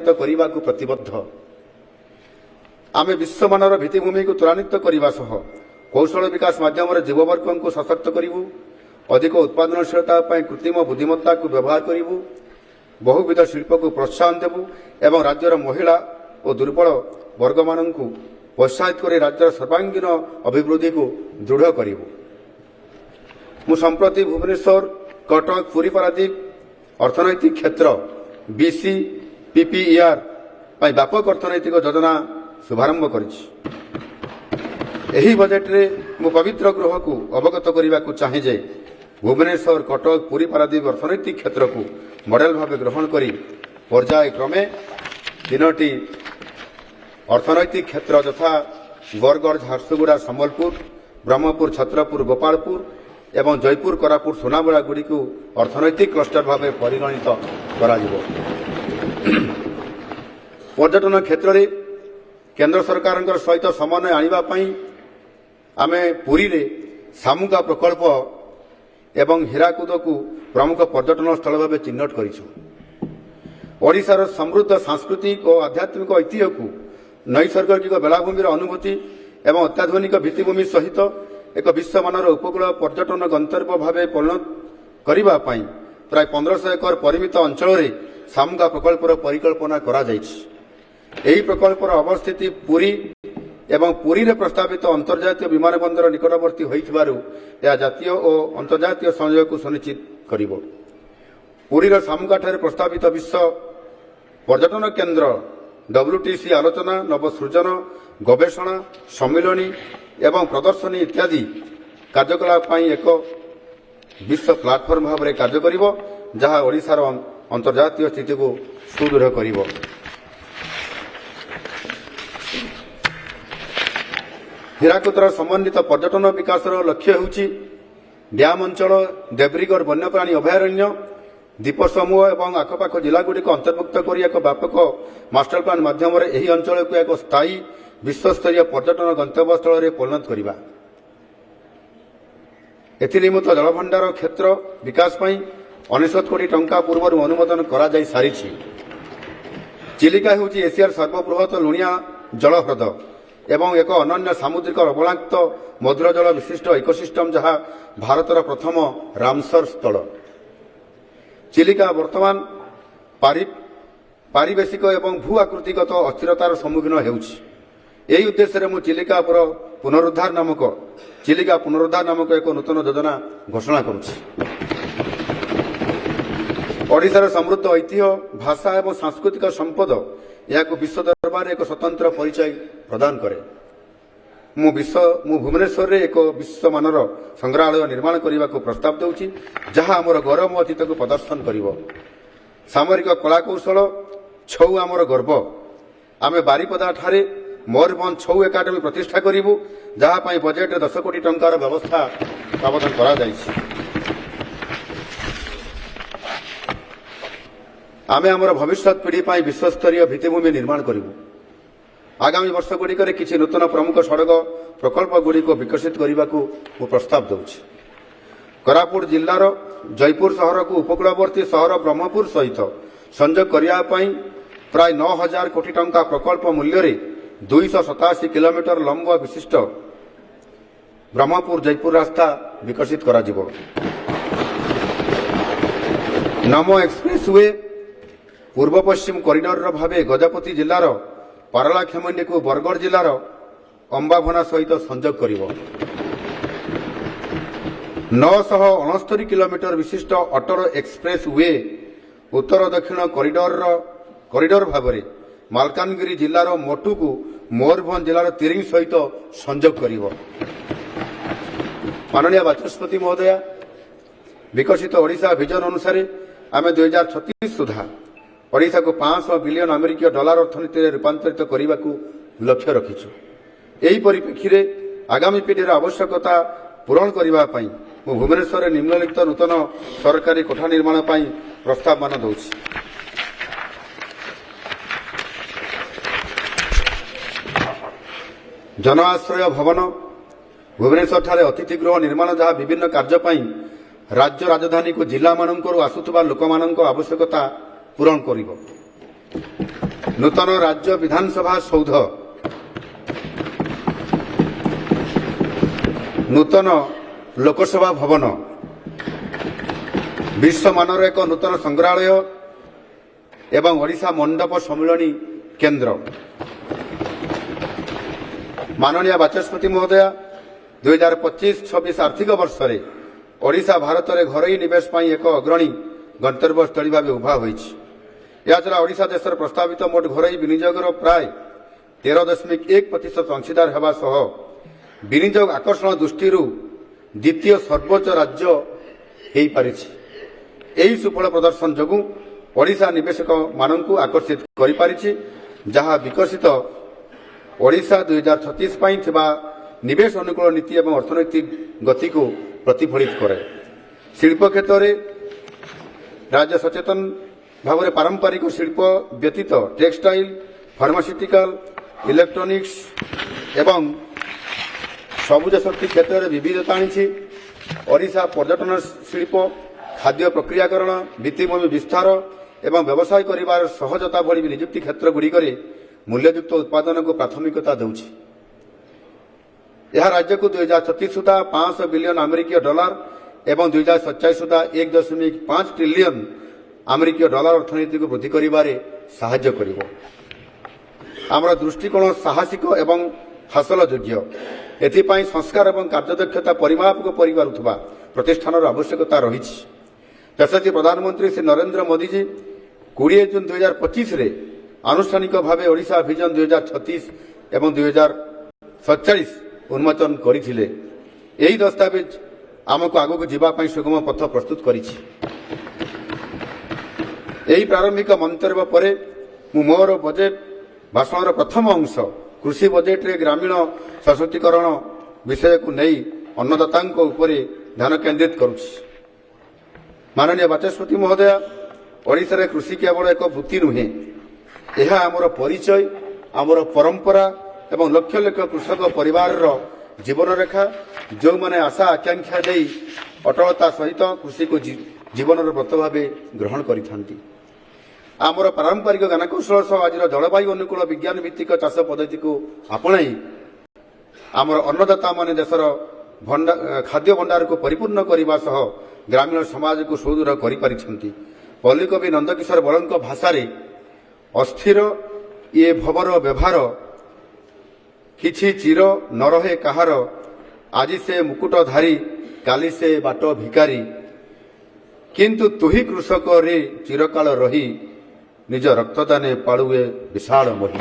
ରୂपान्तरित करने को प्रतिबद्ध। आमे विश्वमानर भित्तिभूमि को त्वरान्वित करने सह कौशल विकास माध्यम जीववर्ग को सशक्त करूँ, अधिक उत्पादनशीलता कृत्रिम बुद्धिमत्ता को व्यवहार करूँ, बहुविध शिल्प को प्रोत्साहन देवु एवं राज्यर महिला और दुर्बल वर्ग मान प्रोत्साहित कर राज्यर सर्वांगीन अभिवृद्धि को दृढ़ करूँ। मु संप्रति भुवनेश्वर, कटक, पुरी, पारादीप अर्थनैतिक क्षेत्र बीसी पीपीईआर व्यापक अर्थनैतिक योजना शुभारंभ करिछि। एही बजेट रे मु पवित्र गृह को अवगत करने को चाहे जे भुवनेश्वर, कटक, पुरी, पारादीप अर्थनैतिक क्षेत्र को मॉडल भाव ग्रहण करी पर्यायक्रमे 3टी अर्थनैतिक क्षेत्र यथा बरगढ़, झारसुगुड़ा, संबलपुर, ब्रह्मपुर, छत्रपुर, गोपालपुर एवं जयपुर, कोरापुट, सुनाबेड़ा गुड़ी को अर्थनैतिक क्लस्टर भाव परिगणित करा जिवो। पर्यटन क्षेत्र में केंद्र सरकार सहित समन्वय आनिबा पई आमे पुरी रे सामुगा प्रकल्प एवं हीराकुद को प्रमुख पर्यटन स्थल भाव चिन्हट करिछु। ओडिशार समृद्ध सांस्कृतिक और आध्यात्मिक ऐतिह्य को नैसर्गिक बेलाभूमि अनुभूति एवं अत्याधुनिक भित्तिभूमि सहित एक विश्वमानर उपकूल पर्यटन गंतव्य भाव परिणत करने प्राय 1500 एकर परिमित अंचल में सामुगा प्रकल्पर परिकल्पना करा जायछि। एही प्रकल्पर अवस्थिति पुरी एवं पुरी रे प्रस्तावित अंतर्जातीय विमानबंदर निकटवर्ती होइथिबारु यह जातीय और अंतर्जातीय संयोग को सुनिश्चित करिवो। पुरीर सामुगाठारे प्रस्तावित विश्व पर्यटन केन्द्र WTC आलोचना, नवसृजन, गवेषणा, सम्मिलनी एवं प्रदर्शनी इत्यादि कार्यकलाप एक विश्व प्लाटफर्म भाव में कार्य करिवो, जहाँ ओडिशार अंतर्जातीय स्थिति को सुदृढ़ करिवो। हीराकुदर समन्वित पर्यटन विकास लक्ष्य होउछि डैम अंचल, देब्रिगढ़ वन्यप्राणी अभयारण्य, द्वीप समूह एवं आखपाख जिलागुड़ी को अंतर्भुक्त कर एक व्यापक मास्टर प्लान माध्यम यही अंचल को एक स्थायी विश्वस्तरीय पर्यटन गंतव्य स्थल में परिणत करवा। एनिमित्त जलभंडार क्षेत्र विकास 99 कोटी टंका पूर्व अनुमोदन करा जाई सारिछि। चिलिका होउछि एशियार सर्वबृहत लुणिया जलह्रद एवं एक अनन्य सामुद्रिक लवणाक्त मधुर जल विशिष्ट इकोसिस्टम जहाँ भारतर प्रथम रामसर स्थल। चिलिका वर्तमान पारिवेशिक एवं भू आकृतिगत अस्थिरतार सम्मुखीन हेउछि। यही उद्देश्य मु चिलिका पुनरुद्धार नामक एक नूतन योजना घोषणा करुछि। ओडिशार समृद्ध ऐतिह्य, भाषा एवं सांस्कृतिक संपद यह विश्व दरबार एक स्वतंत्र परिचय प्रदान करे। मु भुवनेश्वर रे एक विश्वमानर संग्रहालय निर्माण करने को प्रस्ताव देउछि, जहाँ आमर गौरव अतीत को प्रदर्शन करिवो। सामरिक कलाकौशल छौ आमर गर्व। आमे बारिपदा ठारे मयूरभंज छौ एकाडेमी प्रतिष्ठा करिवु, जहाँ पई बजेट 10 कोटी टंकार व्यवस्था प्रावधान करा जायछि। आमे आमर भविष्य पीढ़ी पई विश्वस्तरीय भित्तिभूमि निर्माण करिवु। आगामी वर्ष गुड़िक किसी नूतन प्रमुख सड़क प्रकल्प गुड़ी को विकसित करने को प्रस्ताव दूची। कोरापुट जिलार जयपुर सहर को उपकूलवर्ती सहर ब्रह्मपुर सहित संजोग करने प्राय 9000 कोटी टंका प्रकल्प मूल्य 287 किलोमीटर लंब विशिष्ट ब्रह्मपुर जयपुर रास्ता विकसित करा जिवो। नमो एक्सप्रेसवे पूर्व पश्चिम कॉरिडोर भावे गजपति जिलार पारलाखेमुंडी को बरगढ़ जिलार अंबाभना सहित संजोग करिवो। 969 किलोमीटर विशिष्ट अटल एक्सप्रेस वे उत्तर दक्षिण कॉरिडोर भाव में मालकानगिरी जिलार मोटू को मयूरभंज जिलार तिरिंग सहित संजोग करिवो। माननीय बाचस्पति महोदया, विकसित ओडिशा विजन अनुसार आमे 2036 सुधा ओडिशा को 500 बिलियन अमेरिकीय डॉलर अर्थनीति में रूपांतरित करने को लक्ष्य रखिछु। यही परिप्रेक्षी में आगामी पीढ़ीर आवश्यकता पूरण करने भुवनेश्वर में निम्नलिखित नूतन सरकारी कोठा निर्माण प्रस्ताव मान दूची। जन आश्रय भवन भुवनेश्वर ठारे अतिथि गृह निर्माण, जहाँ विभिन्न कार्य राज्य राजधानी को जिला मानक आसुवा लोक आवश्यकता पूरण करिवो। नूतन राज्य विधानसभा सौध, नूतन लोकसभा भवन, विश्वमानर एक नूतन संग्रहालय एवं ओडिशा मंडप सम्मिलनी केन्द्र। माननीय बाचस्पति महोदय 2025-26 आर्थिक वर्ष में ओडिशा भारत में घरोई निवेश एक अग्रणी गंतव्य स्थली भाव उभा होइछि। याछड़ा ओडिशा देशर प्रस्तावित मोट घरोई विनियोगर प्राय 13.1% अंशीदार हेबा सह विनियोग आकर्षण दृष्टि द्वितीय सर्वोच्च राज्य हो पारिछि। एही सुफल प्रदर्शन जोगु ओडिशा निवेशक माननकु आकर्षित करि पारिछि, जहा विकसित ओडिशा 2036 पई थिबा निवेश अनुकूल नीति एवं अर्थनैतिक गति को प्रतिफलित करे। शिल्प क्षेत्र में राज्य सचेतन भाव में पारंपरिक शिल्प व्यतीत टेक्सटाइल, फार्मास्यूटिकल, इलेक्ट्रोनिक्स एवं सबुज शक्ति क्षेत्र में विविधता आनी। ओडिशा पर्यटन शिल्प, खाद्य प्रक्रियाकरण, भित्तिभूमि विस्तार एवं व्यवसाय करिवार सहजता भली नियुक्ति क्षेत्र गुड़िक मूल्ययुक्त उत्पादन को प्राथमिकता देउछि। यह राज्य को 2036 सुधा 500 बिलियन अमेरिकीय डॉलर एवं 2047 सुधा 1.5 ट्रिलियन अमेरिकीय डॉलर अर्थनीति को वृद्धि करिबारे सहाय्य करिवो। आमर दृष्टिकोण साहसिक एवं हासिल योग्य। एथिपाई संस्कार एवं कार्यदक्षता परिमापक परिवारुथबा प्रतिष्ठानर आवश्यकता रहिछि। यशस्वी प्रधानमंत्री श्री नरेंद्र मोदी जी 20 जून 2025 रे आनुष्ठानिक भाव ओडिशा विजन 2036 एवं 2047 उन्मोचन करथिले। एही दस्तावेज आमको आगको जीवा पई सुगम पथ प्रस्तुत करिछि। एही प्रारंभिक मंतव्य परे मु मोर बजेट भाषणर प्रथम अंश कृषि बजेट रे ग्रामीण सशक्तिकरण विषय को नहीं अन्नदातांको उपरे ध्यान केंद्रित करुछि। माननीय बाचस्पति महोदय, ओडिशा रे कृषि केवल एक वृत्ति नुहे, यह आमर परिचय, आमर परंपरा एवं लक्ष लक्ष कृषक परिवार जीवन रेखा, जो माने आशा आकांक्षा दे अटलता सहित कृषि को जीवन व्रत भाव ग्रहण करिथांती। आमर पारंपरिक ज्ञानकौशल सह आज जलवायु अनुकूल विज्ञान भित्तिक चाष पद्धति को आपणाई आमर अन्नदाता माने देशर खाद्य भंडार को परिपूर्ण करने सह ग्रामीण समाज को सुदृढ़ करिपारिछंती। पल्लीकवि नंदकिशोर बळଙ୍କ भाषारे अस्थिर ये भवर व्यवहार किछि चिर न रहे कहार, आज से मुकुटधारी काली से बाट भिकारी, किंतु तुही कृषक रे चिरकाल रही निज रक्तदाने पाळुए विशाल मही।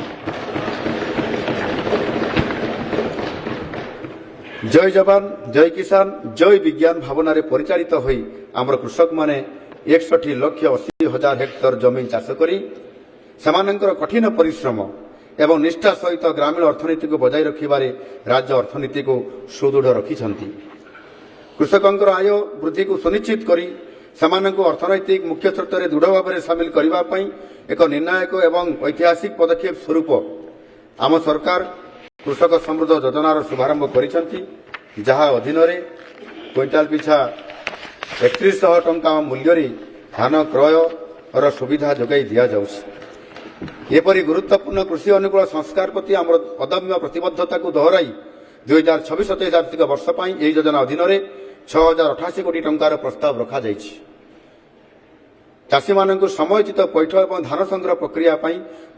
जय जवान, जय किसान, जय विज्ञान भावना परिचालित होई आमर कृषक माने 61,80,000 हेक्टर जमीन चाष करी सेमानंकर कठिन परिश्रम एवं निष्ठा सहित ग्रामीण अर्थनीति को बजाय रखिबारे राज्य अर्थनीति को सुदृढ़ रखिछंती। कृषकंकर आय वृद्धि को सुनिश्चित करी सेमानंको अर्थनैतिक मुख्य स्रोत में दृढ़ भाव में सामिल करबा पई एक निर्णायक एवं ऐतिहासिक पदक्षेप स्वरूप आम सरकार कृषक समृद्ध योजनार शुभारंभ करिछंती, जहा अधीन रे क्विंटाल पिछा 3100 टंका मूल्य धान क्रय और सुविधा जोगाई दिया जाउछि। एपरी गुरुत्वपूर्ण कृषि अनुकूल संस्कार प्रति आम अदम्य प्रतिबद्धता को दोहराई 2026-27 आर्थिक वर्ष पर यह योजना अधीन 6,088 कोटी टंकार प्रस्ताव रखा जाइछि। चाषी मानक समयोचित पैठ और धान संग्रह प्रक्रिया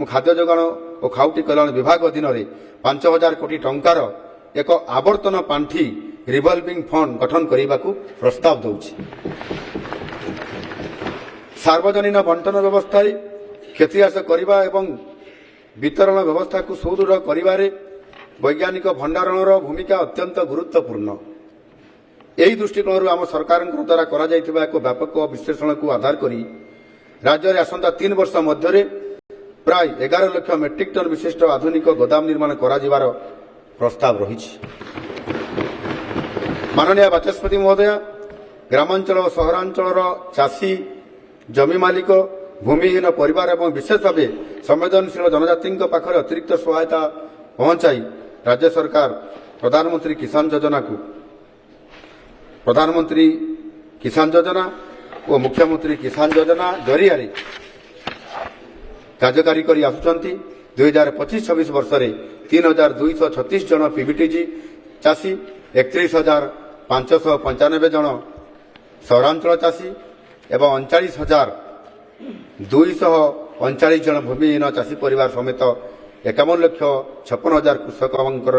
खाद्य जोगाण और खाउटी कल्याण विभाग अधीन 5,000 कोटी टंकार एक आवर्तन पांठी रिवॉल्विंग फंड गठन करने को प्रस्ताव दौछि। सार्वजनीन बंटन व्यवस्था क्षतिहास करने एवं वितरण व्यवस्था को सुदृढ़ करिबारे वैज्ञानिक भंडारणर भूमिका अत्यंत गुरुत्वपूर्ण। यही दृष्टिकोण आम सरकार द्वारा करा जायथिबा एक व्यापक विश्लेषण को आधार करी राज्य में आसंता 3 वर्ष मध्य प्राय 11 लाख मेट्रिक टन विशिष्ट आधुनिक गोदाम निर्माण करा जिवार प्रस्ताव रहिछि। माननीय बाचस्पति महोदय, ग्रामांचल और सहरांचल चाषी, जमी मालिक, भूमिहीन परिवार और विशेष भाव संवेदनशील जनजाति पाखरे अतिरिक्त सहायता पहुंचाई राज्य सरकार प्रधानमंत्री किसान योजना और मुख्यमंत्री किसान योजना जरिया କାର୍ଯ୍ୟକାରୀ କରି ଆସୁଛନ୍ତି। 2025-26 ବର୍ଷରେ 3236 ଜଣ ପିଭିଟିଜି ଚାଷୀ, 31,595 ଜଣ ସହରାଞ୍ଚଳ ଚାଷୀ ଏବଂ 39,239 ଜଣ ଭୂମିହୀନ ଚାଷୀ ପରିବାର ସମେତ 51,56,000 କୃଷକଙ୍କର